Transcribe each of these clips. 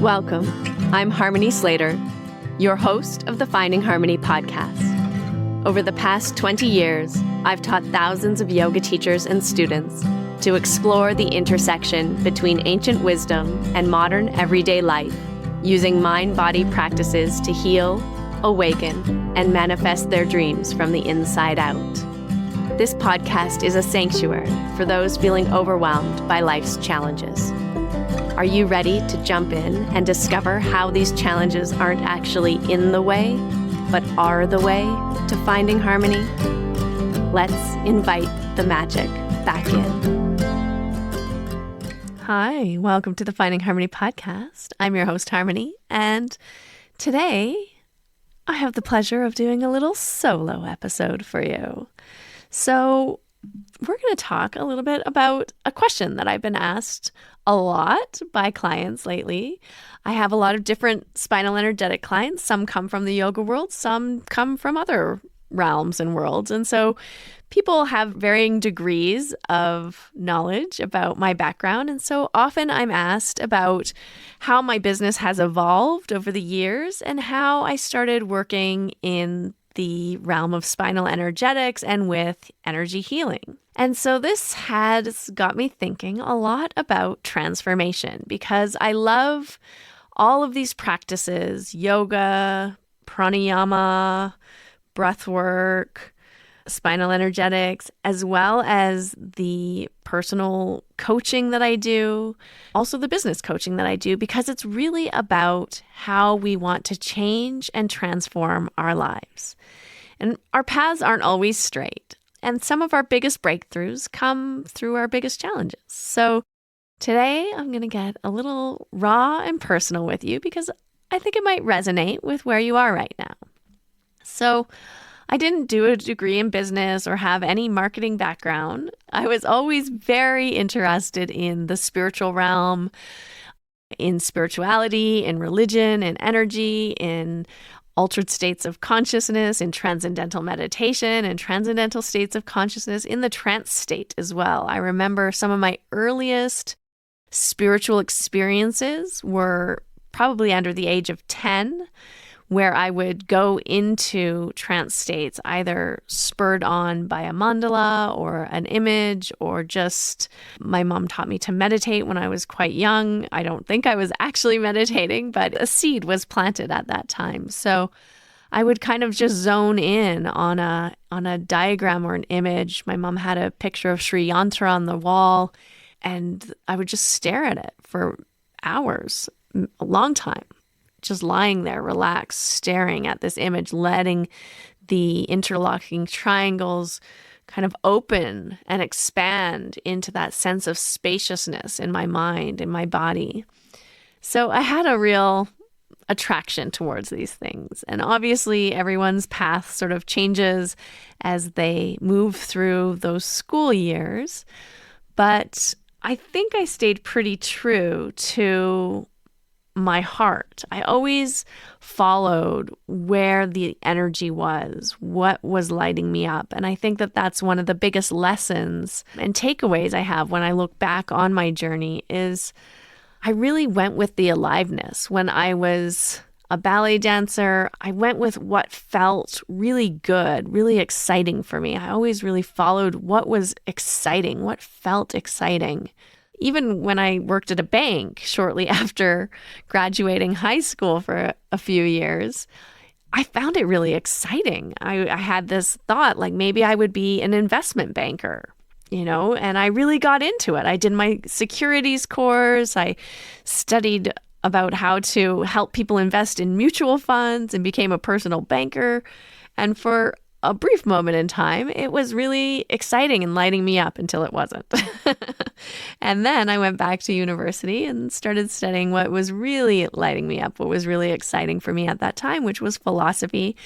Welcome. I'm Harmony Slater, your host of the Finding Harmony podcast. Over the past 20 years, I've taught thousands of yoga teachers and students to explore the intersection between ancient wisdom and modern everyday life, using mind-body practices to heal, awaken, and manifest their dreams from the inside out. This podcast is a sanctuary for those feeling overwhelmed by life's challenges. Are you ready to jump in and discover how these challenges aren't actually in the way, but are the way to finding harmony? Let's invite the magic back in. Hi, welcome to the Finding Harmony podcast. I'm your host, Harmony, and today I have the pleasure of doing a little solo episode for you. So we're going to talk a little bit about a question that I've been asked a lot by clients lately. I have a lot of different spinal energetic clients. Some come from the yoga world, some come from other realms and worlds. And so people have varying degrees of knowledge about my background. And so often I'm asked about how my business has evolved over the years and how I started working in the realm of spinal energetics and with energy healing. And so this has got me thinking a lot about transformation because I love all of these practices, yoga, pranayama, breath work, spinal energetics, as well as the personal coaching that I do, also the business coaching that I do, because it's really about how we want to change and transform our lives. And our paths aren't always straight. And some of our biggest breakthroughs come through our biggest challenges. So today I'm going to get a little raw and personal with you because I think it might resonate with where you are right now. So I didn't do a degree in business or have any marketing background. I was always very interested in the spiritual realm, in spirituality, in religion, in energy, in altered states of consciousness, in transcendental meditation, and transcendental states of consciousness, in the trance state as well. I remember some of my earliest spiritual experiences were probably under the age of 10, where I would go into trance states, either spurred on by a mandala or an image, or just my mom taught me to meditate when I was quite young. I don't think I was actually meditating, but a seed was planted at that time. So I would kind of just zone in on a diagram or an image. My mom had a picture of Sri Yantra on the wall, and I would just stare at it for hours, a long time. Just lying there, relaxed, staring at this image, letting the interlocking triangles kind of open and expand into that sense of spaciousness in my mind, in my body. So I had a real attraction towards these things. And obviously everyone's path sort of changes as they move through those school years. But I think I stayed pretty true to my heart. I always followed where the energy was, what was lighting me up. And I think that that's one of the biggest lessons and takeaways I have when I look back on my journey is I really went with the aliveness. When I was a ballet dancer, I went with what felt really good, really exciting for me. I always really followed what was exciting, what felt exciting. Even when I worked at a bank shortly after graduating high school for a few years, I found it really exciting. I had this thought, like maybe I would be an investment banker, and I really got into it. I did my securities course. I studied about how to help people invest in mutual funds and became a personal banker. And for a brief moment in time, it was really exciting and lighting me up until it wasn't. And then I went back to university and started studying what was really lighting me up, what was really exciting for me at that time, which was philosophy,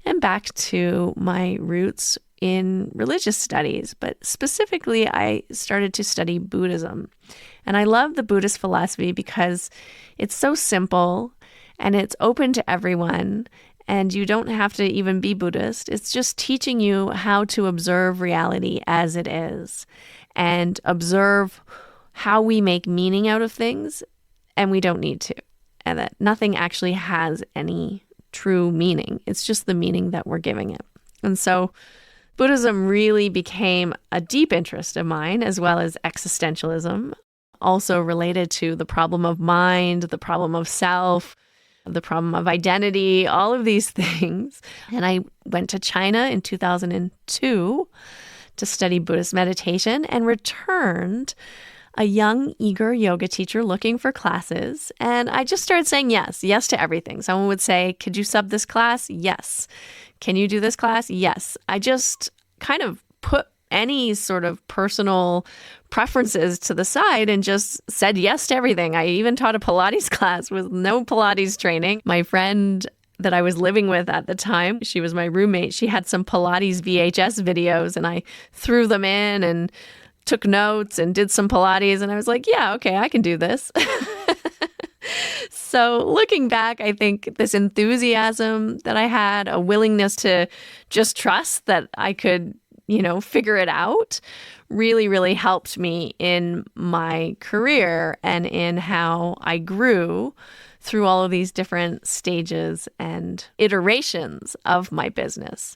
and back to my roots in religious studies. But specifically, I started to study Buddhism. And I love the Buddhist philosophy because it's so simple and it's open to everyone. And you don't have to even be Buddhist. It's just teaching you how to observe reality as it is and observe how we make meaning out of things and we don't need to. and that nothing actually has any true meaning. It's just the meaning that we're giving it. And so Buddhism really became a deep interest of mine, as well as existentialism, also related to the problem of mind, the problem of self, the problem of identity, all of these things. And I went to China in 2002 to study Buddhist meditation and returned a young, eager yoga teacher looking for classes. And I just started saying yes to everything. Someone would say, could you sub this class? Yes. Can you do this class? Yes. I just kind of put any sort of personal preferences to the side and just said yes to everything. I even taught a Pilates class with no Pilates training. My friend that I was living with at the time, she was my roommate. She had some Pilates VHS videos and I threw them in and took notes and did some Pilates. And I was like, yeah, okay, I can do this. So looking back, I think this enthusiasm that I had, a willingness to just trust that I could, figure it out, really, really helped me in my career and in how I grew through all of these different stages and iterations of my business.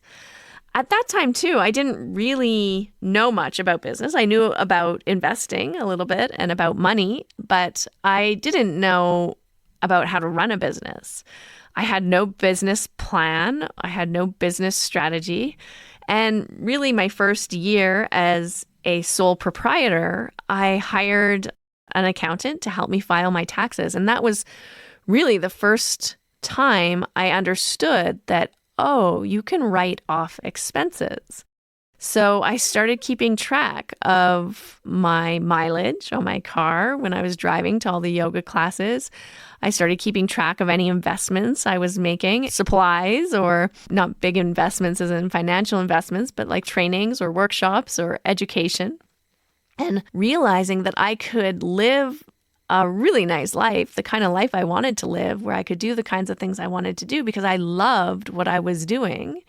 At that time, too, I didn't really know much about business. I knew about investing a little bit and about money, but I didn't know about how to run a business. I had no business plan. I had no business strategy. And really, my first year as a sole proprietor, I hired an accountant to help me file my taxes. And that was really the first time I understood that, oh, you can write off expenses. So I started keeping track of my mileage on my car when I was driving to all the yoga classes. I started keeping track of any investments I was making, supplies, or not big investments as in financial investments, but like trainings or workshops or education. And realizing that I could live a really nice life, the kind of life I wanted to live, where I could do the kinds of things I wanted to do because I loved what I was doing.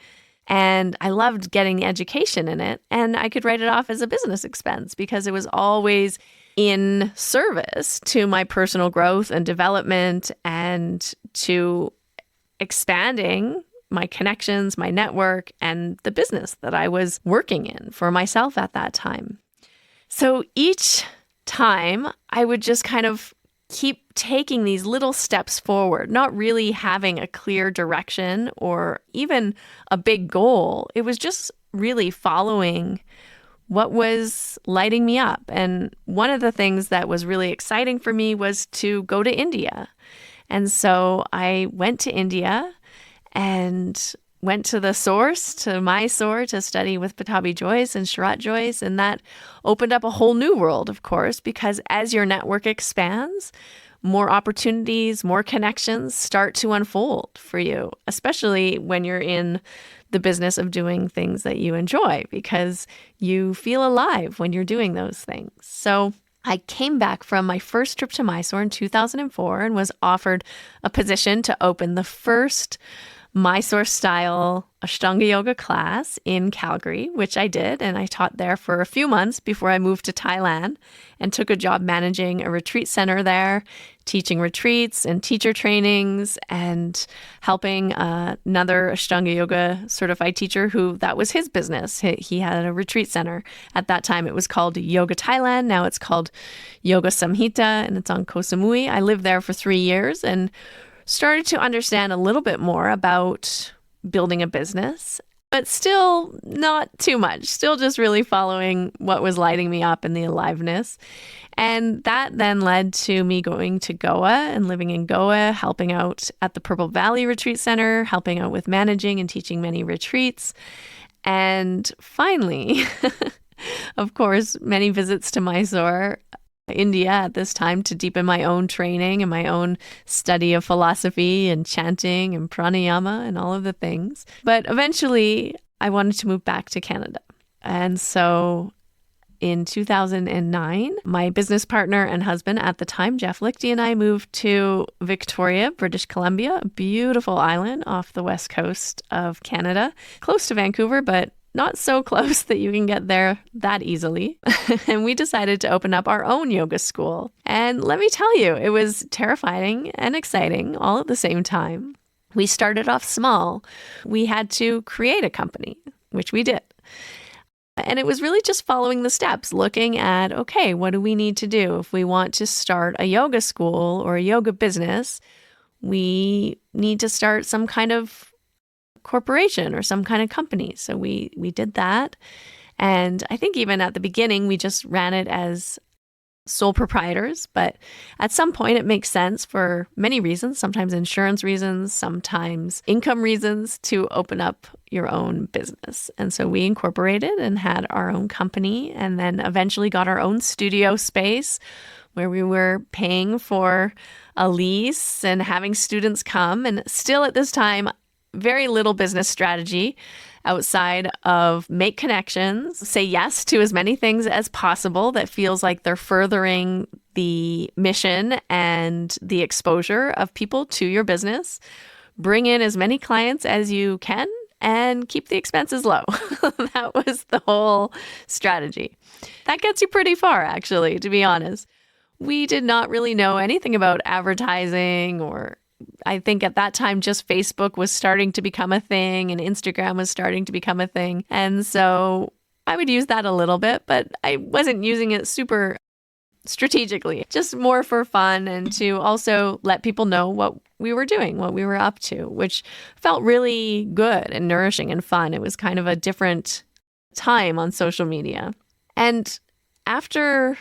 And I loved getting the education in it. And I could write it off as a business expense because it was always in service to my personal growth and development and to expanding my connections, my network, and the business that I was working in for myself at that time. So each time I would just kind of keep taking these little steps forward, not really having a clear direction or even a big goal. It was just really following what was lighting me up. And one of the things that was really exciting for me was to go to India. And so I went to India and went to the source, to Mysore, to study with Pattabhi Jois and Sharat Jois. And that opened up a whole new world, of course, because as your network expands, more opportunities, more connections start to unfold for you, especially when you're in the business of doing things that you enjoy, because you feel alive when you're doing those things. So I came back from my first trip to Mysore in 2004 and was offered a position to open the first Mysore-style Ashtanga yoga class in Calgary, which I did, and I taught there for a few months before I moved to Thailand and took a job managing a retreat center there, teaching retreats and teacher trainings and helping another Ashtanga yoga certified teacher who that was his business. He had a retreat center. At that time, it was called Yoga Thailand. Now it's called Yoga Samhita, and it's on Koh Samui. I lived there for 3 years and started to understand a little bit more about building a business, but still not too much, still just really following what was lighting me up in the aliveness. And that then led to me going to Goa and living in Goa, helping out at the Purple Valley Retreat Center, helping out with managing and teaching many retreats. And finally, of course, many visits to Mysore, India at this time to deepen my own training and my own study of philosophy and chanting and pranayama and all of the things. But eventually I wanted to move back to Canada. And so in 2009, my business partner and husband at the time, Jeff Lichty, and I moved to Victoria, British Columbia, a beautiful island off the west coast of Canada, close to Vancouver, but not so close that you can get there that easily. And we decided to open up our own yoga school. And let me tell you, it was terrifying and exciting all at the same time. We started off small. We had to create a company, which we did. And it was really just following the steps, looking at, okay, what do we need to do? If we want to start a yoga school or a yoga business, we need to start some kind of corporation or some kind of company. So we did that. And I think even at the beginning, we just ran it as sole proprietors. But at some point, it makes sense for many reasons, sometimes insurance reasons, sometimes income reasons, to open up your own business. And so we incorporated and had our own company, and then eventually got our own studio space where we were paying for a lease and having students come. And still at this time, very little business strategy outside of make connections, say yes to as many things as possible that feels like they're furthering the mission and the exposure of people to your business. Bring in as many clients as you can and keep the expenses low. That was the whole strategy. That gets you pretty far, actually, to be honest. We did not really know anything about advertising, or I think at that time just Facebook was starting to become a thing and Instagram was starting to become a thing. And so I would use that a little bit, but I wasn't using it super strategically, just more for fun and to also let people know what we were doing, what we were up to, which felt really good and nourishing and fun. It was kind of a different time on social media. And after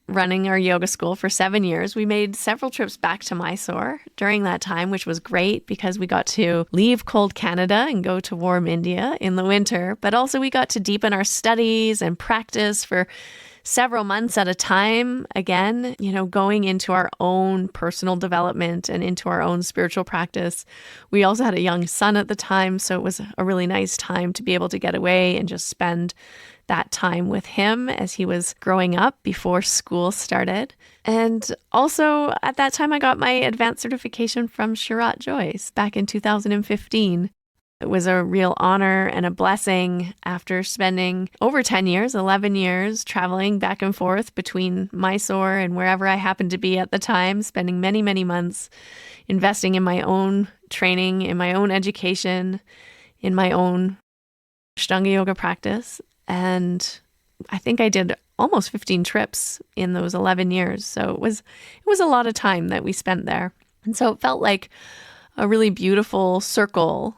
running our yoga school for 7 years, we made several trips back to Mysore during that time, which was great because we got to leave cold Canada and go to warm India in the winter. But also we got to deepen our studies and practice for several months at a time. Again, going into our own personal development and into our own spiritual practice. We also had a young son at the time, so it was a really nice time to be able to get away and just spend that time with him as he was growing up before school started. And also at that time, I got my advanced certification from Shirat Joyce back in 2015. It was a real honor and a blessing after spending over 10 years, 11 years, traveling back and forth between Mysore and wherever I happened to be at the time, spending many, many months investing in my own training, in my own education, in my own Ashtanga yoga practice. And I think I did almost 15 trips in those 11 years. So it was a lot of time that we spent there. And so it felt like a really beautiful circle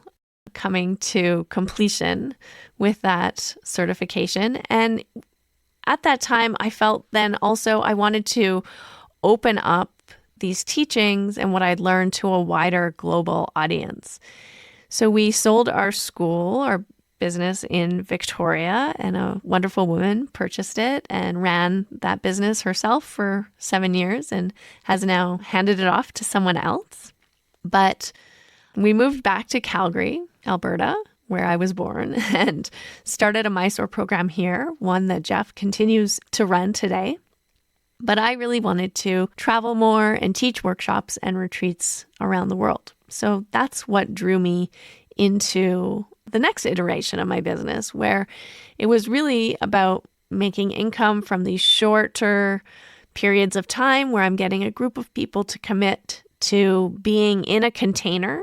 coming to completion with that certification. And at that time, I felt then also I wanted to open up these teachings and what I'd learned to a wider global audience. So we sold our school, our business in Victoria, and a wonderful woman purchased it and ran that business herself for 7 years and has now handed it off to someone else. But we moved back to Calgary, Alberta, where I was born, and started a Mysore program here, one that Jeff continues to run today. But I really wanted to travel more and teach workshops and retreats around the world. So that's what drew me into the next iteration of my business, where it was really about making income from these shorter periods of time where I'm getting a group of people to commit to being in a container.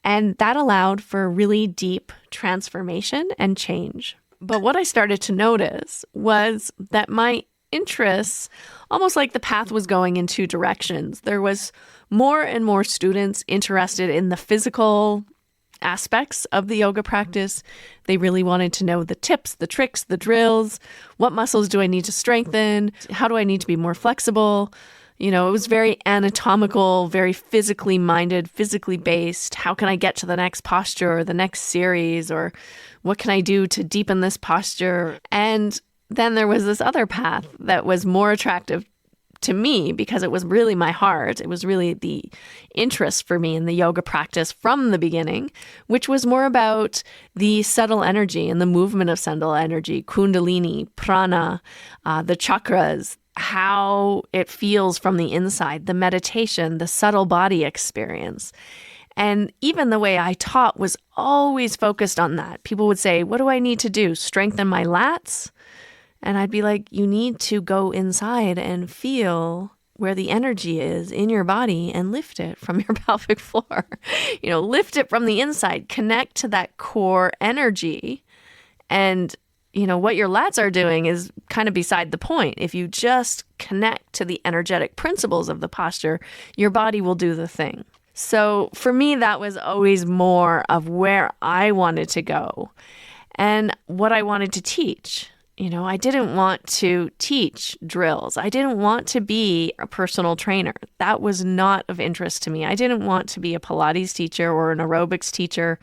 And that allowed for really deep transformation and change. But what I started to notice was that my interests, almost like the path was going in two directions. There was more and more students interested in the physical aspects of the yoga practice. They really wanted to know the tips, the tricks, the drills. What muscles do I need to strengthen? How do I need to be more flexible? It was very anatomical, very physically minded, physically based. How can I get to the next posture or the next series? Or what can I do to deepen this posture? And then there was this other path that was more attractive to me because it was really my heart. It was really the interest for me in the yoga practice from the beginning, which was more about the subtle energy and the movement of subtle energy, kundalini, prana, the chakras, how it feels from the inside, the meditation, the subtle body experience. And even the way I taught was always focused on that. People would say, what do I need to do? Strengthen my lats? And I'd be like, you need to go inside and feel where the energy is in your body and lift it from your pelvic floor. Lift it from the inside, connect to that core energy. And, what your lats are doing is kind of beside the point. If you just connect to the energetic principles of the posture, your body will do the thing. So for me, that was always more of where I wanted to go and what I wanted to teach. I didn't want to teach drills. I didn't want to be a personal trainer. That was not of interest to me. I didn't want to be a Pilates teacher or an aerobics teacher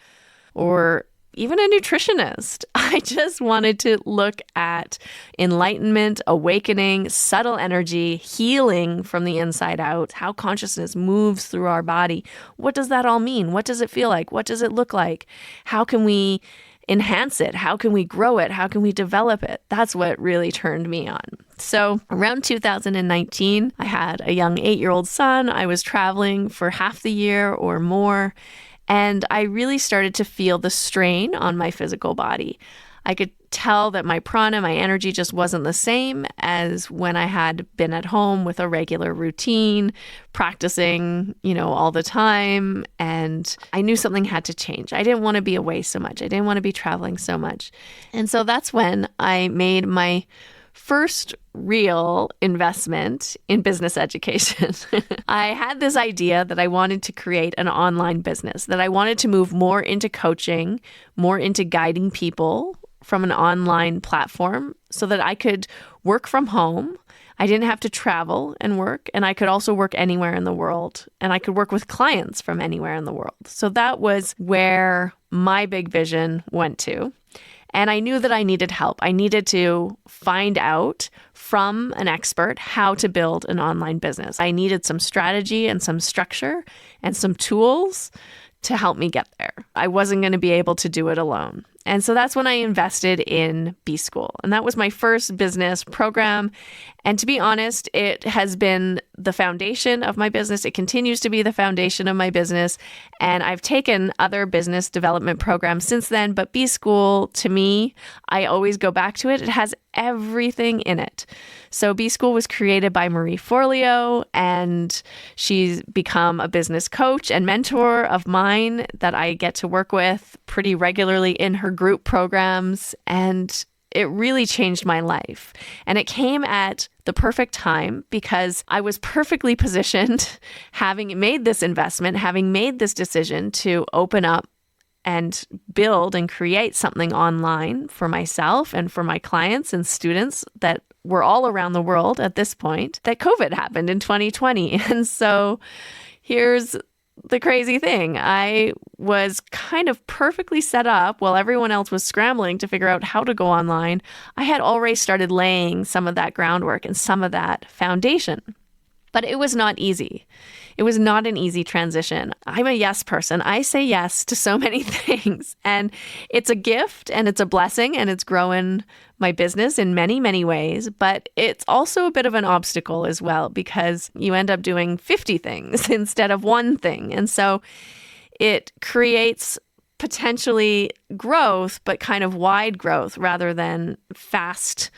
or even a nutritionist. I just wanted to look at enlightenment, awakening, subtle energy, healing from the inside out, how consciousness moves through our body. What does that all mean? What does it feel like? What does it look like? How can we enhance it? How can we grow it? How can we develop it? That's what really turned me on. So around 2019, I had a young 8-year-old son. I was traveling for half the year or more, and I really started to feel the strain on my physical body. I could tell that my prana, my energy just wasn't the same as when I had been at home with a regular routine, practicing, all the time. And I knew something had to change. I didn't want to be away so much. I didn't want to be traveling so much. And so that's when I made my first real investment in business education. I had this idea that I wanted to create an online business, that I wanted to move more into coaching, more into guiding people from an online platform so that I could work from home. I didn't have to travel and work, and I could also work anywhere in the world, and I could work with clients from anywhere in the world. So that was where my big vision went to. And I knew that I needed help. I needed to find out from an expert how to build an online business. I needed some strategy and some structure and some tools to help me get there. I wasn't going to be able to do it alone. And so that's when I invested in B School. And that was my first business program. And to be honest, it has been the foundation of my business. It continues to be the foundation of my business. And I've taken other business development programs since then. But B School, to me, I always go back to it. It has everything in it. So B School was created by Marie Forleo, and she's become a business coach and mentor of mine that I get to work with pretty regularly in her group programs. And it really changed my life. And it came at the perfect time because I was perfectly positioned, having made this investment, having made this decision to open up and build and create something online for myself and for my clients and students that were all around the world at this point, that COVID happened in 2020. And so here's the crazy thing. I was kind of perfectly set up while everyone else was scrambling to figure out how to go online. I had already started laying some of that groundwork and some of that foundation. But it was not easy. It was not an easy transition. I'm a yes person. I say yes to so many things. And it's a gift and it's a blessing and it's growing my business in many, many ways. But it's also a bit of an obstacle as well because you end up doing 50 things instead of one thing. And so it creates potentially growth, but kind of wide growth rather than fast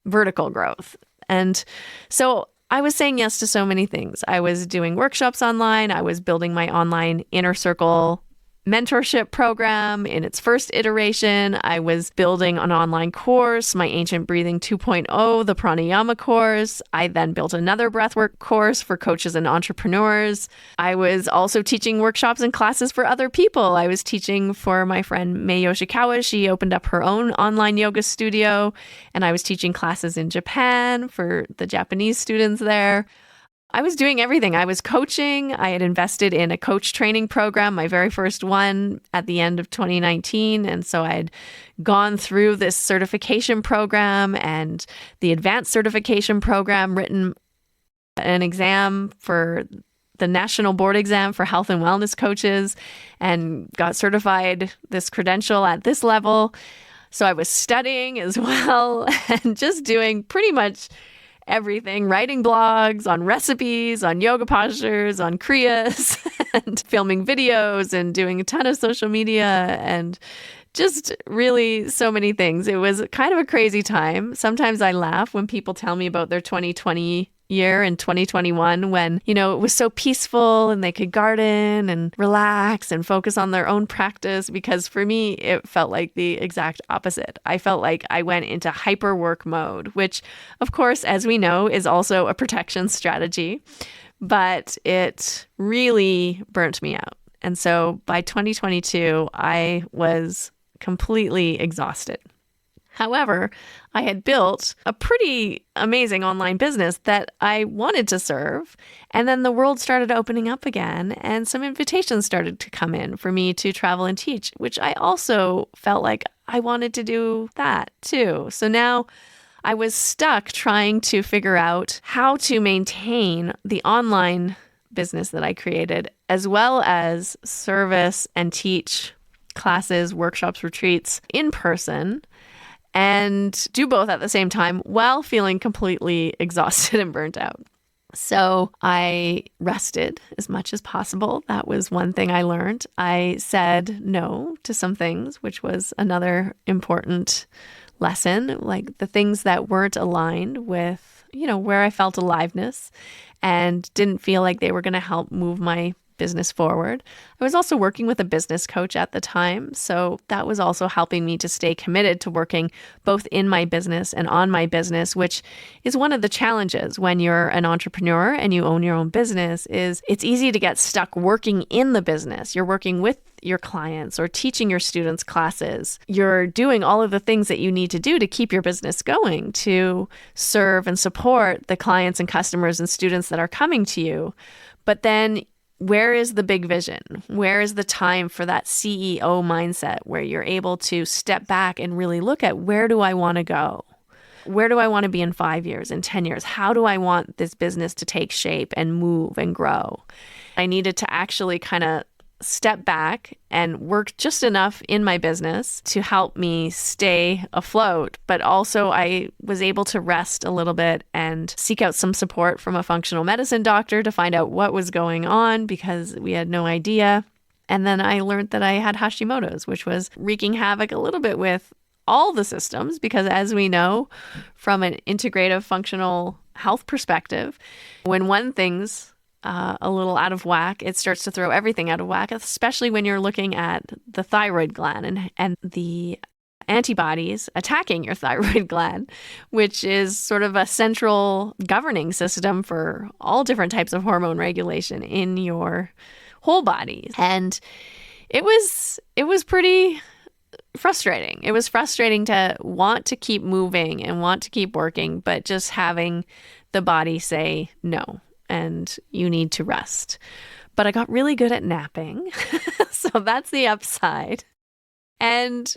vertical growth. And so I was saying yes to so many things. I was doing workshops online. I was building my online inner circle mentorship program in its first iteration. I was building an online course, my Ancient Breathing 2.0, the Pranayama course. I then built another breathwork course for coaches and entrepreneurs. I was also teaching workshops and classes for other people. I was teaching for my friend Mei Yoshikawa. She opened up her own online yoga studio, and I was teaching classes in Japan for the Japanese students there. I was doing everything. I was coaching. I had invested in a coach training program, my very first one at the end of 2019. And so I had gone through this certification program and the advanced certification program, written an exam for the national board exam for health and wellness coaches, and got certified this credential at this level. So I was studying as well and just doing pretty much everything, writing blogs on recipes, on yoga postures, on kriyas, and filming videos and doing a ton of social media and just really so many things. It was kind of a crazy time. Sometimes I laugh when people tell me about their 2020 year and 2021 when, it was so peaceful and they could garden and relax and focus on their own practice, because for me, it felt like the exact opposite. I felt like I went into hyper work mode, which of course, as we know, is also a protection strategy, but it really burnt me out. And so by 2022, I was completely exhausted. However, I had built a pretty amazing online business that I wanted to serve. And then the world started opening up again, and some invitations started to come in for me to travel and teach, which I also felt like I wanted to do that too. So now I was stuck trying to figure out how to maintain the online business that I created, as well as service and teach classes, workshops, retreats in person, and do both at the same time while feeling completely exhausted and burnt out. So I rested as much as possible. That was one thing I learned. I said no to some things, which was another important lesson, like the things that weren't aligned with, where I felt aliveness and didn't feel like they were going to help move my business forward. I was also working with a business coach at the time, so that was also helping me to stay committed to working both in my business and on my business, which is one of the challenges when you're an entrepreneur and you own your own business. Is it's easy to get stuck working in the business. You're working with your clients or teaching your students classes. You're doing all of the things that you need to do to keep your business going, to serve and support the clients and customers and students that are coming to you. But then where is the big vision? Where is the time for that CEO mindset where you're able to step back and really look at, where do I want to go? Where do I want to be in 5 years, in 10 years? How do I want this business to take shape and move and grow? I needed to actually kind of step back and work just enough in my business to help me stay afloat. But also I was able to rest a little bit and seek out some support from a functional medicine doctor to find out what was going on, because we had no idea. And then I learned that I had Hashimoto's, which was wreaking havoc a little bit with all the systems, because as we know from an integrative functional health perspective, when one thing's a little out of whack, it starts to throw everything out of whack, especially when you're looking at the thyroid gland and the antibodies attacking your thyroid gland, which is sort of a central governing system for all different types of hormone regulation in your whole body. And it was pretty frustrating. It was frustrating to want to keep moving and want to keep working, but just having the body say no, and you need to rest. But I got really good at napping. So that's the upside. And,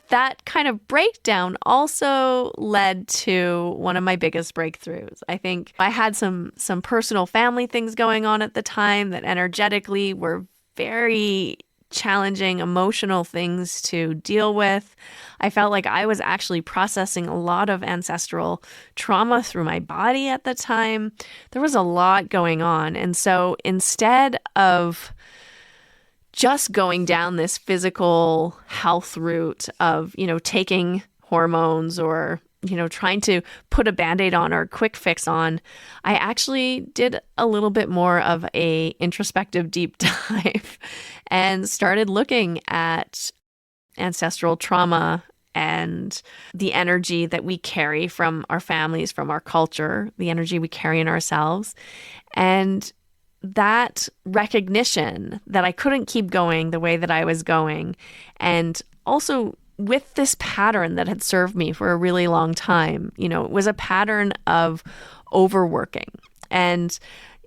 that kind of breakdown also led to one of my biggest breakthroughs. I think I had some personal family things going on at the time that energetically were very challenging, emotional things to deal with. I felt like I was actually processing a lot of ancestral trauma through my body at the time. There was a lot going on. And so instead of just going down this physical health route of, taking hormones or, trying to put a Band-Aid on or a quick fix on, I actually did a little bit more of a introspective deep dive and started looking at ancestral trauma and the energy that we carry from our families, from our culture, the energy we carry in ourselves. And that recognition that I couldn't keep going the way that I was going, and also with this pattern that had served me for a really long time, it was a pattern of overworking. And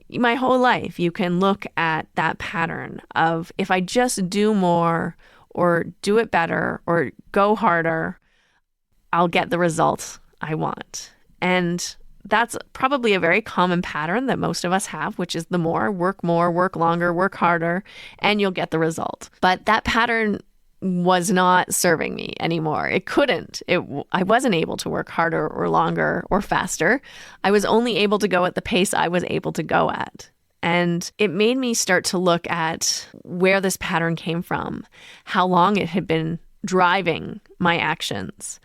my whole life, you can look at that pattern of, if I just do more or do it better or go harder, I'll get the results I want. And that's probably a very common pattern that most of us have, which is more, work longer, work harder, and you'll get the result. But that pattern was not serving me anymore. It couldn't. I wasn't able to work harder or longer or faster. I was only able to go at the pace I was able to go at. And it made me start to look at where this pattern came from, how long it had been driving my actions.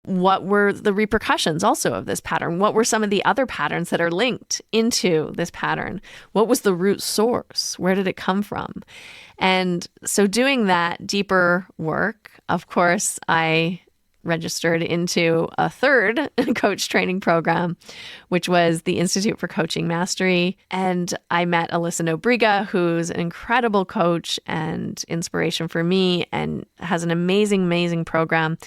What were the repercussions also of this pattern? What were some of the other patterns that are linked into this pattern? What was the root source? Where did it come from? And so doing that deeper work, of course, I registered into a third coach training program, which was the Institute for Coaching Mastery. And I met Alyssa Nobriga, who's an incredible coach and inspiration for me and has an amazing, amazing program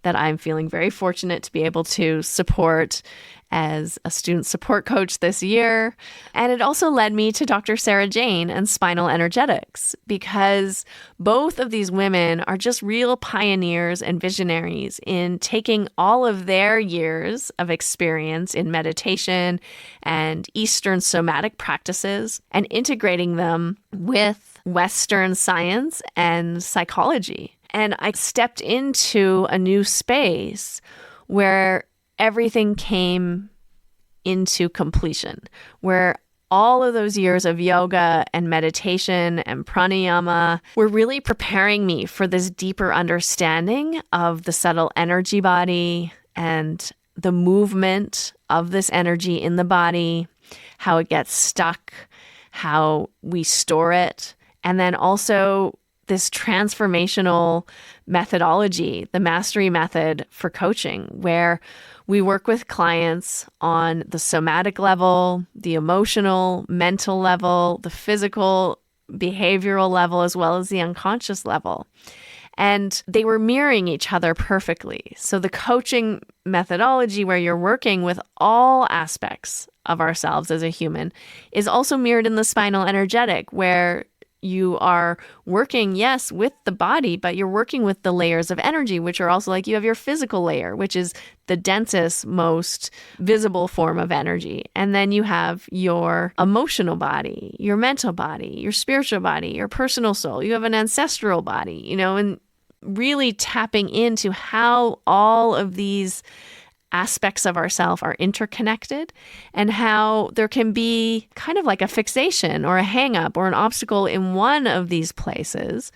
that I'm feeling very fortunate to be able to support as a student support coach this year. And it also led me to Dr. Sarah Jane and spinal energetics, because both of these women are just real pioneers and visionaries in taking all of their years of experience in meditation and Eastern somatic practices and integrating them with Western science and psychology. And I stepped into a new space where everything came into completion, where all of those years of yoga and meditation and pranayama were really preparing me for this deeper understanding of the subtle energy body and the movement of this energy in the body, how it gets stuck, how we store it, and then also this transformational methodology, the mastery method for coaching, where we work with clients on the somatic level, the emotional, mental level, the physical, behavioral level, as well as the unconscious level. And they were mirroring each other perfectly. So the coaching methodology, where you're working with all aspects of ourselves as a human, is also mirrored in the spinal energetic, where you are working, yes, with the body, but you're working with the layers of energy, which are also like you have your physical layer, which is the densest, most visible form of energy. And then you have your emotional body, your mental body, your spiritual body, your personal soul. You have an ancestral body, and really tapping into how all of these aspects of ourself are interconnected, and how there can be kind of like a fixation or a hang-up or an obstacle in one of these places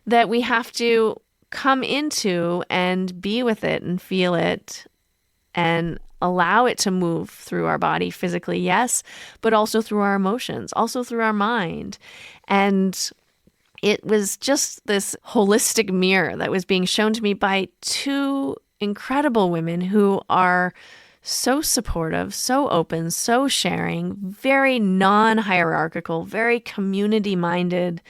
that we have to come into and be with it and feel it and allow it to move through our body physically, yes, but also through our emotions, also through our mind. And it was just this holistic mirror that was being shown to me by two incredible women who are so supportive, so open, so sharing, very non-hierarchical, very community-minded,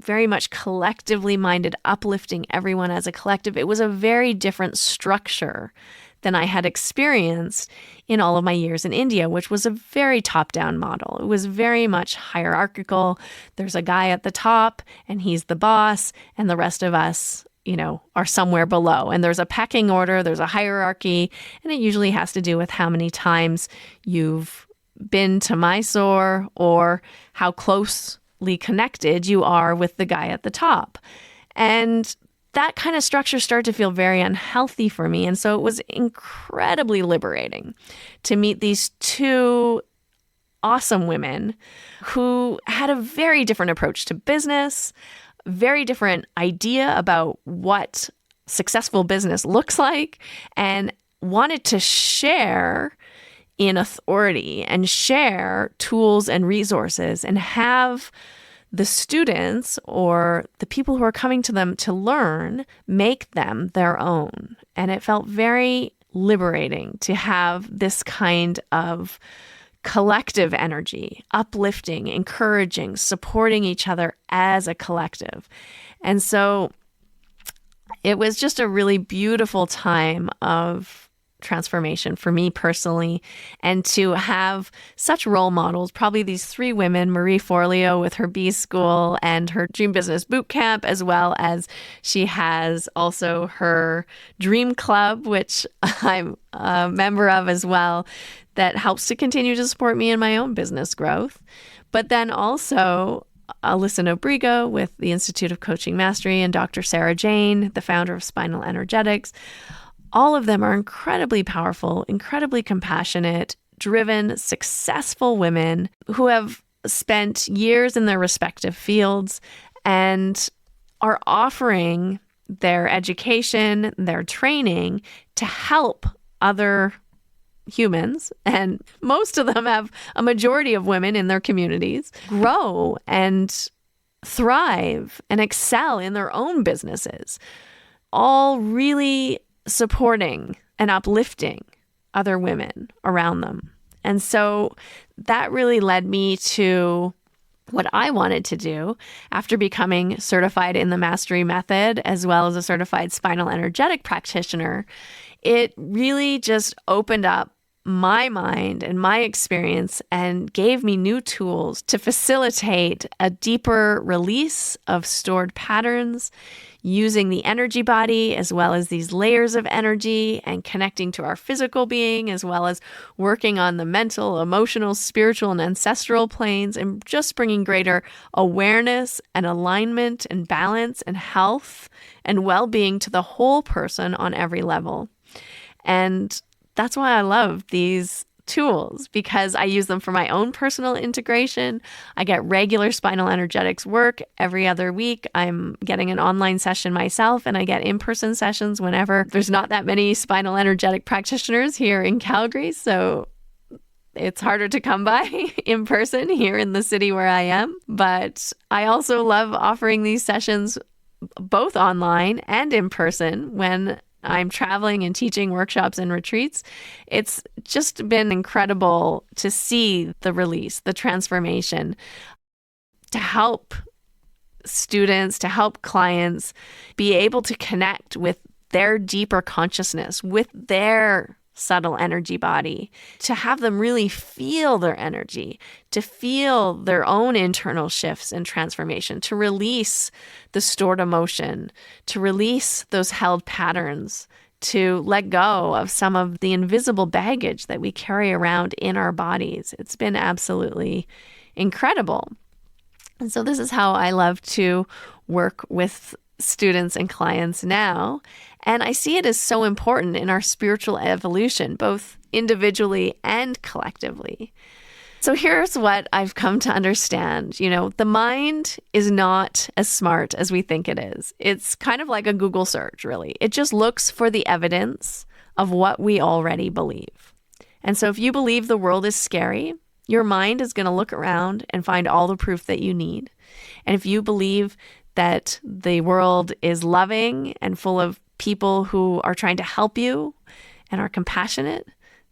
very much collectively minded, uplifting everyone as a collective. It was a very different structure than I had experienced in all of my years in India, which was a very top-down model. It was very much hierarchical. There's a guy at the top, and he's the boss, and the rest of us are somewhere below. And there's a pecking order, there's a hierarchy, and it usually has to do with how many times you've been to Mysore or how closely connected you are with the guy at the top. And that kind of structure started to feel very unhealthy for me. And so it was incredibly liberating to meet these two awesome women who had a very different approach to business, very different idea about what successful business looks like, and wanted to share in authority and share tools and resources and have the students or the people who are coming to them to learn make them their own. And it felt very liberating to have this kind of collective energy, uplifting, encouraging, supporting each other as a collective. And so it was just a really beautiful time of transformation for me personally, and to have such role models, probably these three women, Marie Forleo with her B School and her Dream Business Bootcamp, as well as she has also her Dream Club, which I'm a member of as well, that helps to continue to support me in my own business growth. But then also Alyssa Nobrigo with the Institute of Coaching Mastery and Dr. Sarah Jane, the founder of Spinal Energetics. All of them are incredibly powerful, incredibly compassionate, driven, successful women who have spent years in their respective fields and are offering their education, their training to help other humans, and most of them have a majority of women in their communities, grow and thrive and excel in their own businesses, all really supporting and uplifting other women around them. And so that really led me to what I wanted to do after becoming certified in the Mastery Method, as well as a certified spinal energetic practitioner. It really just opened up my mind and my experience and gave me new tools to facilitate a deeper release of stored patterns using the energy body as well as these layers of energy and connecting to our physical being, as well as working on the mental, emotional, spiritual, and ancestral planes, and just bringing greater awareness and alignment and balance and health and well-being to the whole person on every level. And that's why I love these tools, because I use them for my own personal integration. I get regular spinal energetics work every other week. I'm getting an online session myself, and I get in-person sessions whenever there's not that many spinal energetic practitioners here in Calgary. So it's harder to come by in person here in the city where I am. But I also love offering these sessions both online and in person when I'm traveling and teaching workshops and retreats. It's just been incredible to see the release, the transformation, to help students, to help clients be able to connect with their deeper consciousness, with their subtle energy body, to have them really feel their energy, to feel their own internal shifts and transformation, to release the stored emotion, to release those held patterns, to let go of some of the invisible baggage that we carry around in our bodies. It's been absolutely incredible. And so this is how I love to work with students and clients now. And I see it as so important in our spiritual evolution, both individually and collectively. So here's what I've come to understand. The mind is not as smart as we think it is. It's kind of like a Google search, really. It just looks for the evidence of what we already believe. And so if you believe the world is scary, your mind is going to look around and find all the proof that you need. And if you believe that the world is loving and full of people who are trying to help you and are compassionate,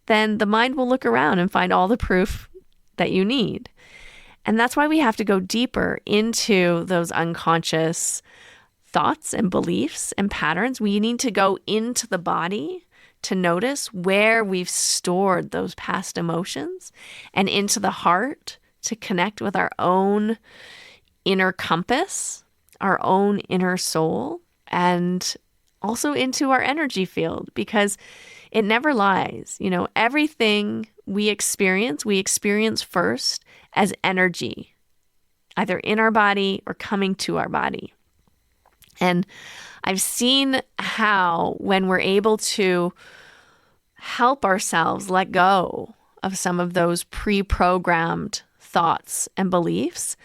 then the mind will look around and find all the proof that you need. And that's why we have to go deeper into those unconscious thoughts and beliefs and patterns. We need to go into the body to notice where we've stored those past emotions, and into the heart to connect with our own inner compass, our own inner soul, and also into our energy field, because it never lies. Everything we experience first as energy, either in our body or coming to our body. And I've seen how when we're able to help ourselves let go of some of those pre-programmed thoughts and beliefs,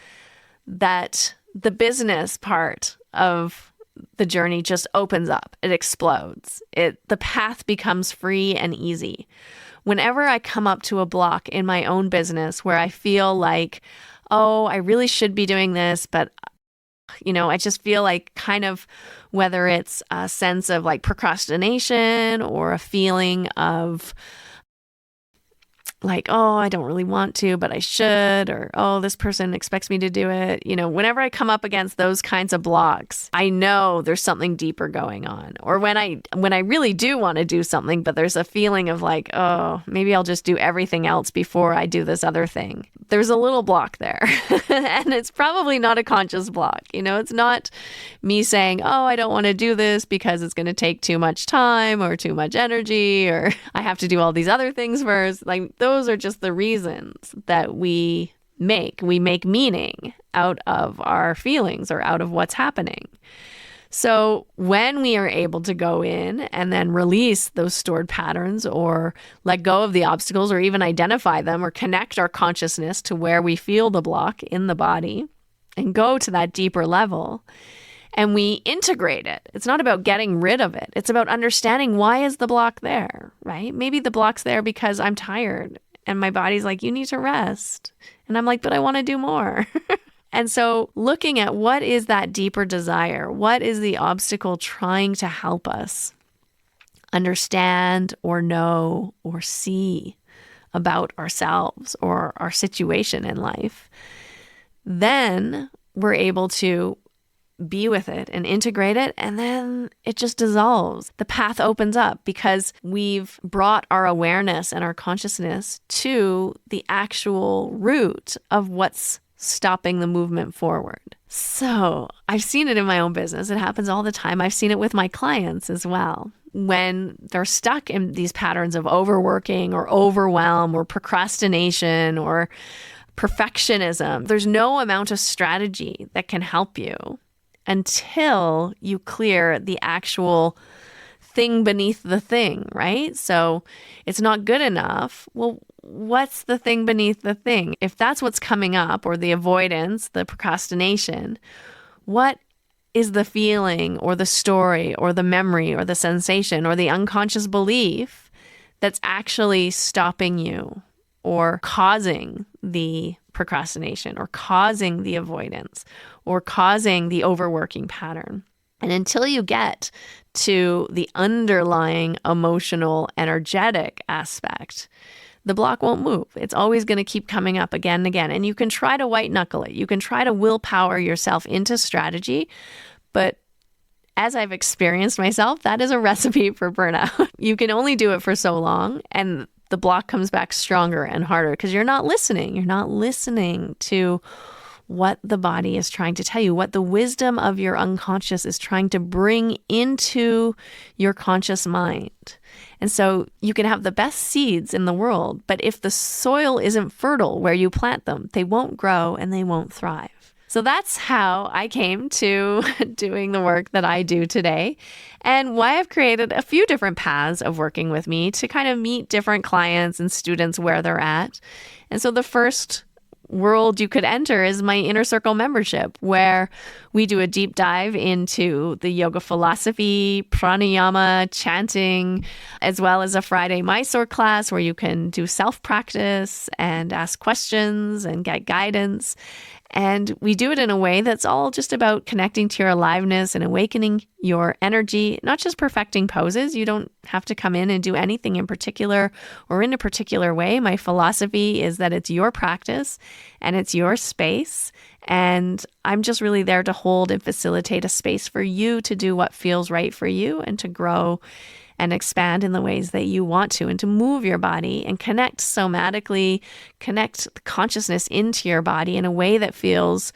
that the business part of the journey just opens up. It explodes. The path becomes free and easy. Whenever I come up to a block in my own business where I feel like, oh, I really should be doing this, but I just feel like kind of, whether it's a sense of like procrastination or a feeling of like, oh, I don't really want to, but I should, or, oh, this person expects me to do it. Whenever I come up against those kinds of blocks, I know there's something deeper going on. Or when I really do want to do something, but there's a feeling of like, oh, maybe I'll just do everything else before I do this other thing. There's a little block there. And it's probably not a conscious block. It's not me saying, oh, I don't want to do this because it's going to take too much time or too much energy, or I have to do all these other things first. Like, those are just the reasons that we make meaning out of our feelings or out of what's happening. So when we are able to go in and then release those stored patterns or let go of the obstacles or even identify them or connect our consciousness to where we feel the block in the body and go to that deeper level and we integrate it. It's not about getting rid of it. It's about understanding, why is the block there, right? Maybe the block's there because I'm tired and my body's like, you need to rest. And I'm like, but I want to do more. And so looking at what is that deeper desire, what is the obstacle trying to help us understand or know or see about ourselves or our situation in life, then we're able to be with it and integrate it, and then it just dissolves. The path opens up because we've brought our awareness and our consciousness to the actual root of what's stopping the movement forward. So I've seen it in my own business. It happens all the time. I've seen it with my clients as well. When they're stuck in these patterns of overworking or overwhelm or procrastination or perfectionism, there's no amount of strategy that can help you until you clear the actual thing beneath the thing, right? So it's not good enough. Well, what's the thing beneath the thing? If that's what's coming up, or the avoidance, the procrastination, what is the feeling or the story or the memory or the sensation or the unconscious belief that's actually stopping you or causing the procrastination or causing the avoidance or causing the overworking pattern? And until you get to the underlying emotional, energetic aspect, the block won't move. It's always going to keep coming up again and again. And you can try to white knuckle it. You can try to willpower yourself into strategy. But as I've experienced myself, that is a recipe for burnout. You can only do it for so long, and the block comes back stronger and harder because you're not listening. You're not listening to what the body is trying to tell you, what the wisdom of your unconscious is trying to bring into your conscious mind. And so you can have the best seeds in the world, but if the soil isn't fertile where you plant them, they won't grow and they won't thrive. So that's how I came to doing the work that I do today, and why I've created a few different paths of working with me to kind of meet different clients and students where they're at. And so the first world you could enter is my Inner Circle membership, where we do a deep dive into the yoga philosophy, pranayama, chanting, as well as a Friday Mysore class where you can do self-practice and ask questions and get guidance. And we do it in a way that's all just about connecting to your aliveness and awakening your energy, not just perfecting poses. You don't have to come in and do anything in particular or in a particular way. My philosophy is that it's your practice and it's your space. And I'm just really there to hold and facilitate a space for you to do what feels right for you and to grow and expand in the ways that you want to, and to move your body and connect somatically, connect the consciousness into your body in a way that feels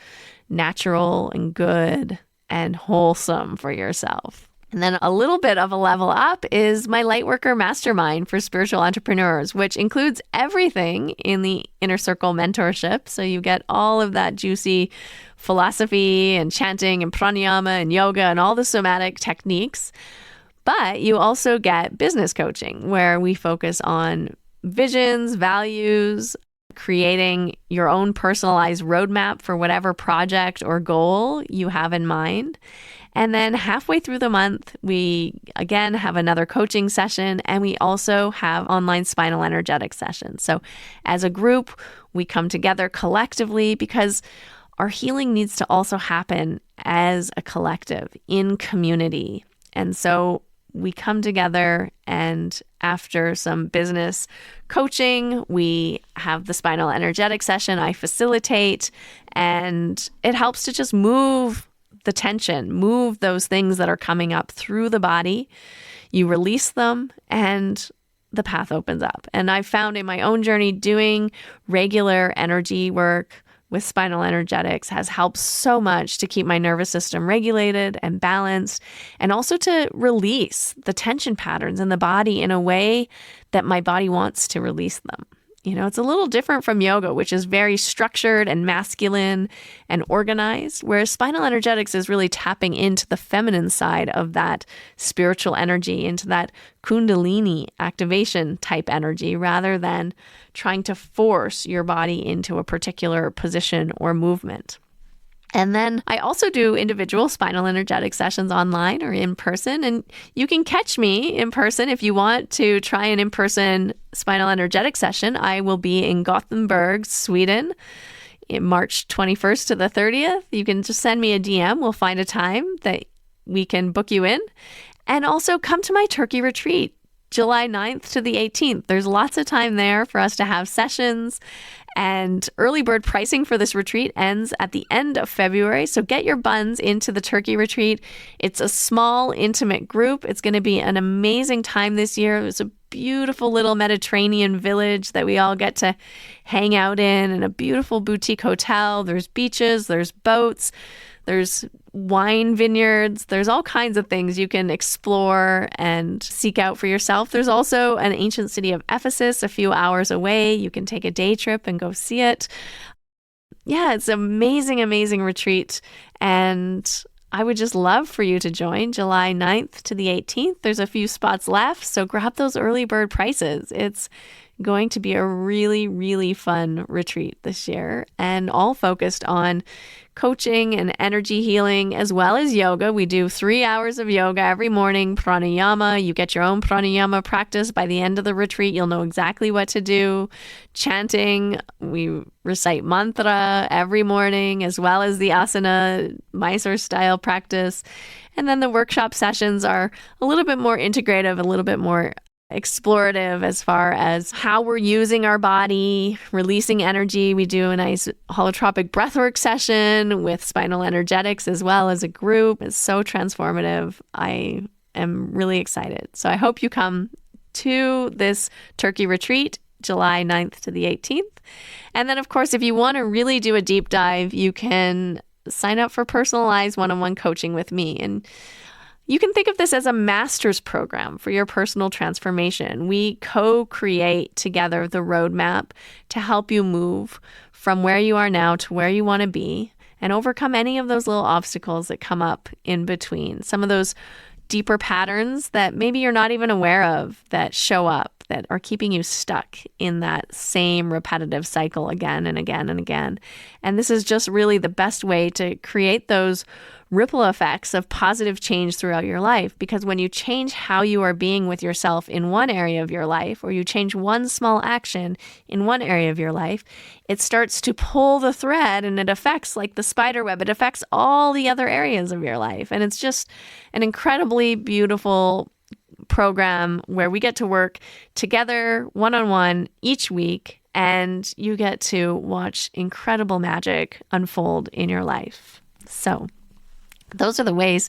natural and good and wholesome for yourself. And then a little bit of a level up is my Lightworker Mastermind for spiritual entrepreneurs, which includes everything in the Inner Circle mentorship. So you get all of that juicy philosophy and chanting and pranayama and yoga and all the somatic techniques. But you also get business coaching, where we focus on visions, values, creating your own personalized roadmap for whatever project or goal you have in mind. And then halfway through the month, we again have another coaching session, and we also have online spinal energetic sessions. So as a group, we come together collectively because our healing needs to also happen as a collective in community. And so we come together, and after some business coaching, we have the spinal energetic session I facilitate, and it helps to just move the tension, move those things that are coming up through the body. You release them and the path opens up. And I've found in my own journey, doing regular energy work with spinal energetics has helped so much to keep my nervous system regulated and balanced, and also to release the tension patterns in the body in a way that my body wants to release them. It's a little different from yoga, which is very structured and masculine and organized, whereas spinal energetics is really tapping into the feminine side of that spiritual energy, into that kundalini activation type energy, rather than trying to force your body into a particular position or movement. And then I also do individual spinal energetic sessions online or in person. And you can catch me in person if you want to try an in-person spinal energetic session. I will be in Gothenburg, Sweden, in March 21st to the 30th. You can just send me a DM. We'll find a time that we can book you in. And also come to my Turkey retreat, July 9th to the 18th. There's lots of time there for us to have sessions. And early bird pricing for this retreat ends at the end of February. So get your buns into the Turkey retreat. It's a small, intimate group. It's going to be an amazing time this year. It's a beautiful little Mediterranean village that we all get to hang out in, and a beautiful boutique hotel. There's beaches, there's boats, there's wine vineyards. There's all kinds of things you can explore and seek out for yourself. There's also an ancient city of Ephesus a few hours away. You can take a day trip and go see it. Yeah, it's an amazing, amazing retreat. And I would just love for you to join July 9th to the 18th. There's a few spots left, so grab those early bird prices. It's going to be a really, really fun retreat this year, and all focused on coaching and energy healing as well as yoga. We do 3 hours of yoga every morning, pranayama. You get your own pranayama practice. By the end of the retreat, you'll know exactly what to do. Chanting, we recite mantra every morning, as well as the asana, Mysore style practice. And then the workshop sessions are a little bit more integrative, a little bit more explorative as far as how we're using our body, releasing energy. We do a nice holotropic breathwork session with spinal energetics as well as a group. It's so transformative. I am really excited. So I hope you come to this Turkey retreat, July 9th to the 18th. And then, of course, if you want to really do a deep dive, you can sign up for personalized one-on-one coaching with me. And you can think of this as a master's program for your personal transformation. We co-create together the roadmap to help you move from where you are now to where you want to be and overcome any of those little obstacles that come up in between. Some of those deeper patterns that maybe you're not even aware of that show up, that are keeping you stuck in that same repetitive cycle again and again and again. And this is just really the best way to create those ripple effects of positive change throughout your life. Because when you change how you are being with yourself in one area of your life, or you change one small action in one area of your life, it starts to pull the thread, and it affects, like the spider web, it affects all the other areas of your life. And it's just an incredibly beautiful program where we get to work together one-on-one each week, and you get to watch incredible magic unfold in your life. So those are the ways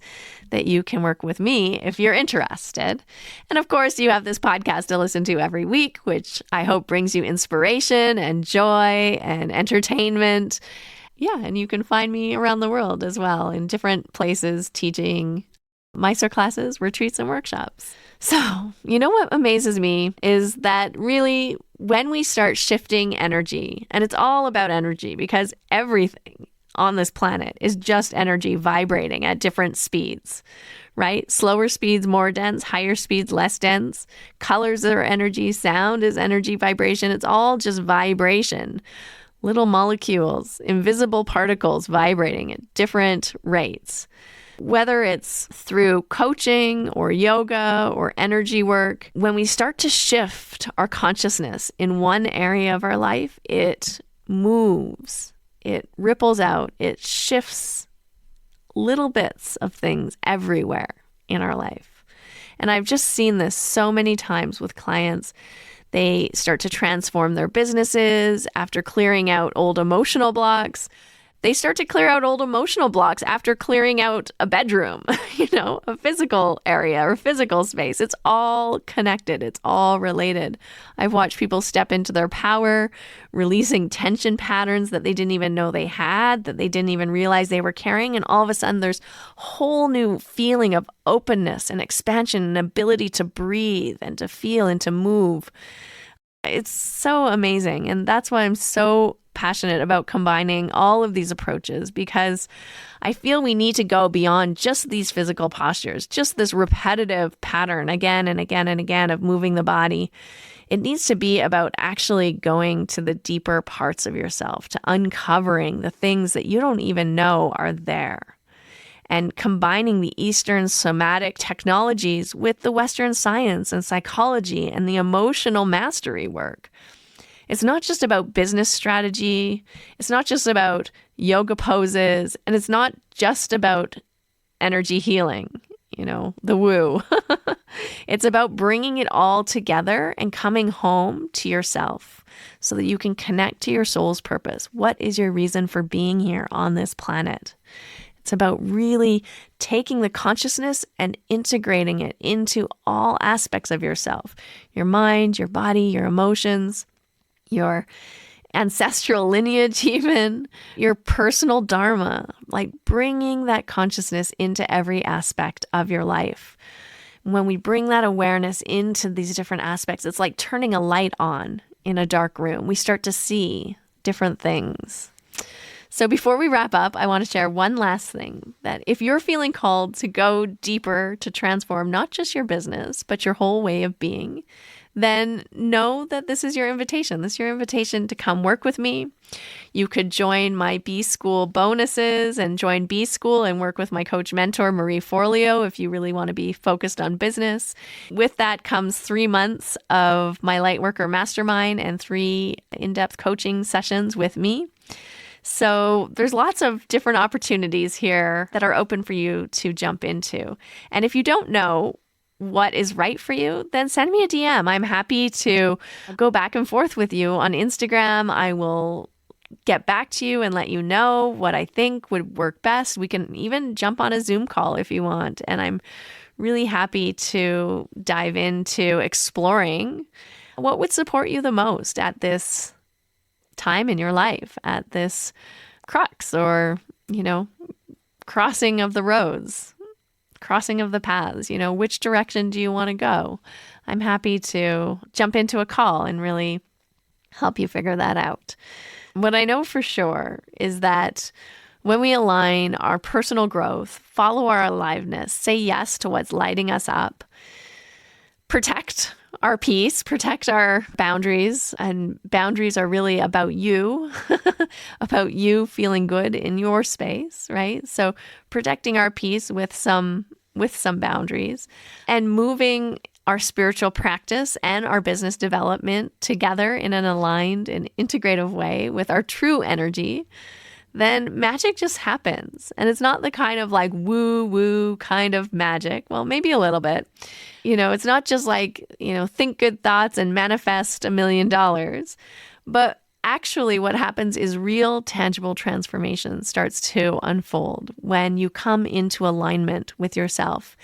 that you can work with me if you're interested. And of course, you have this podcast to listen to every week, which I hope brings you inspiration and joy and entertainment. Yeah, and you can find me around the world as well in different places teaching Mysore classes, retreats, and workshops. So, you know what amazes me is that really when we start shifting energy, and it's all about energy because everything on this planet is just energy vibrating at different speeds, right? Slower speeds, more dense, higher speeds, less dense. Colors are energy, sound is energy, vibration. It's all just vibration. Little molecules, invisible particles vibrating at different rates. Whether it's through coaching or yoga or energy work, when we start to shift our consciousness in one area of our life, it moves. It ripples out, it shifts little bits of things everywhere in our life. And I've just seen this so many times with clients. They start to transform their businesses after clearing out old emotional blocks. They start to clear out old emotional blocks after clearing out a bedroom, a physical area or physical space. It's all connected. It's all related. I've watched people step into their power, releasing tension patterns that they didn't even know they had, that they didn't even realize they were carrying. And all of a sudden, there's a whole new feeling of openness and expansion and ability to breathe and to feel and to move. It's so amazing. And that's why I'm so passionate about combining all of these approaches, because I feel we need to go beyond just these physical postures, just this repetitive pattern again and again and again of moving the body. It needs to be about actually going to the deeper parts of yourself, to uncovering the things that you don't even know are there, and combining the Eastern somatic technologies with the Western science and psychology and the emotional mastery work. It's not just about business strategy. It's not just about yoga poses. And it's not just about energy healing, the woo. It's about bringing it all together and coming home to yourself so that you can connect to your soul's purpose. What is your reason for being here on this planet? It's about really taking the consciousness and integrating it into all aspects of yourself, your mind, your body, your emotions, your ancestral lineage, even your personal dharma, like bringing that consciousness into every aspect of your life. When we bring that awareness into these different aspects, it's like turning a light on in a dark room. We start to see different things. So before we wrap up, I want to share one last thing, that if you're feeling called to go deeper to transform not just your business, but your whole way of being, then know that this is your invitation. This is your invitation to come work with me. You could join my B School bonuses and join B School and work with my coach mentor, Marie Forleo, if you really want to be focused on business. With that comes 3 months of my Lightworker Mastermind and 3 in-depth coaching sessions with me. So there's lots of different opportunities here that are open for you to jump into. And if you don't know what is right for you, then send me a DM. I'm happy to go back and forth with you on Instagram. I will get back to you and let you know what I think would work best. We can even jump on a Zoom call if you want. And I'm really happy to dive into exploring what would support you the most at this time in your life, at this crux or, crossing of the roads, crossing of the paths, which direction do you want to go? I'm happy to jump into a call and really help you figure that out. What I know for sure is that when we align our personal growth, follow our aliveness, say yes to what's lighting us up, protect our peace, protect our boundaries, and boundaries are really about you, about you feeling good in your space, right? So protecting our peace with some boundaries and moving our spiritual practice and our business development together in an aligned and integrative way with our true energy, then magic just happens. And it's not the kind of like woo-woo kind of magic. Well, maybe a little bit. It's not just like, think good thoughts and manifest $1 million. But actually what happens is real tangible transformation starts to unfold when you come into alignment with yourself.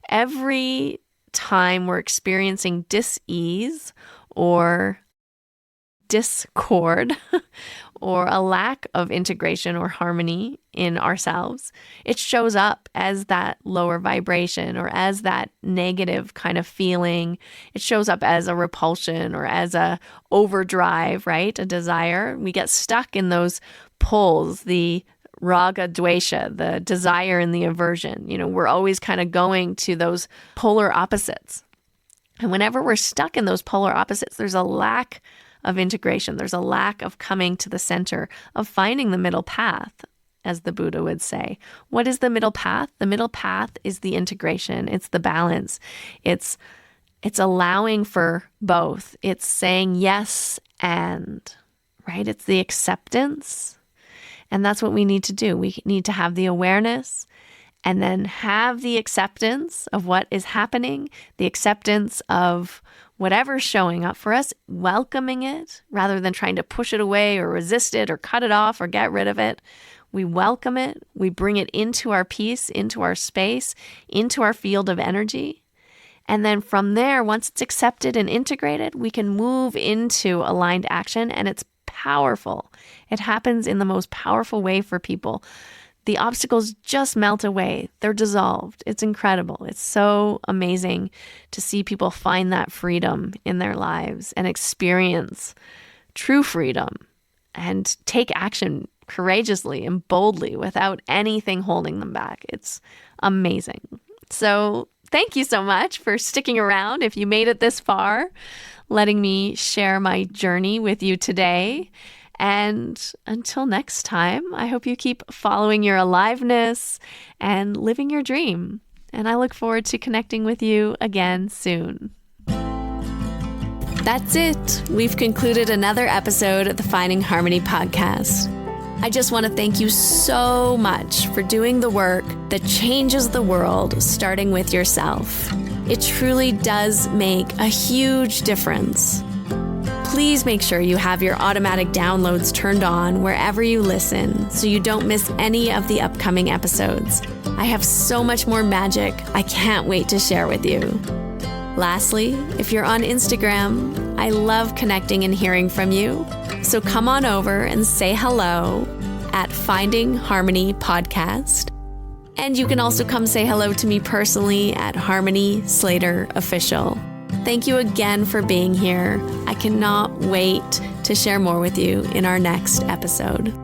Every time we're experiencing dis-ease or discord or a lack of integration or harmony in ourselves, it shows up as that lower vibration or as that negative kind of feeling. It shows up as a repulsion or as a overdrive, right? A desire. We get stuck in those pulls, the raga dvesha, the desire and the aversion. We're always kind of going to those polar opposites. And whenever we're stuck in those polar opposites, there's a lack of integration. There's a lack of coming to the center, of finding the middle path, as the Buddha would say. What is the middle path? The middle path is the integration. It's the balance. It's allowing for both. It's saying yes and, right? It's the acceptance. And that's what we need to do. We need to have the awareness and then have the acceptance of what is happening, the acceptance of whatever's showing up for us, welcoming it rather than trying to push it away or resist it or cut it off or get rid of it. We welcome it. We bring it into our peace, into our space, into our field of energy. And then from there, once it's accepted and integrated, we can move into aligned action, and it's powerful. It happens in the most powerful way for people. the obstacles just melt away. They're dissolved. It's incredible. It's so amazing to see people find that freedom in their lives and experience true freedom and take action courageously and boldly without anything holding them back. It's amazing. So thank you so much for sticking around. If you made it this far, letting me share my journey with you today. And until next time, I hope you keep following your aliveness and living your dream. And I look forward to connecting with you again soon. That's it. We've concluded another episode of the Finding Harmony podcast. I just want to thank you so much for doing the work that changes the world, starting with yourself. It truly does make a huge difference. Please make sure you have your automatic downloads turned on wherever you listen so you don't miss any of the upcoming episodes. I have so much more magic I can't wait to share with you. Lastly, if you're on Instagram, I love connecting and hearing from you. So come on over and say hello at Finding Harmony Podcast. And you can also come say hello to me personally at Harmony Slater Official. Thank you again for being here. I cannot wait to share more with you in our next episode.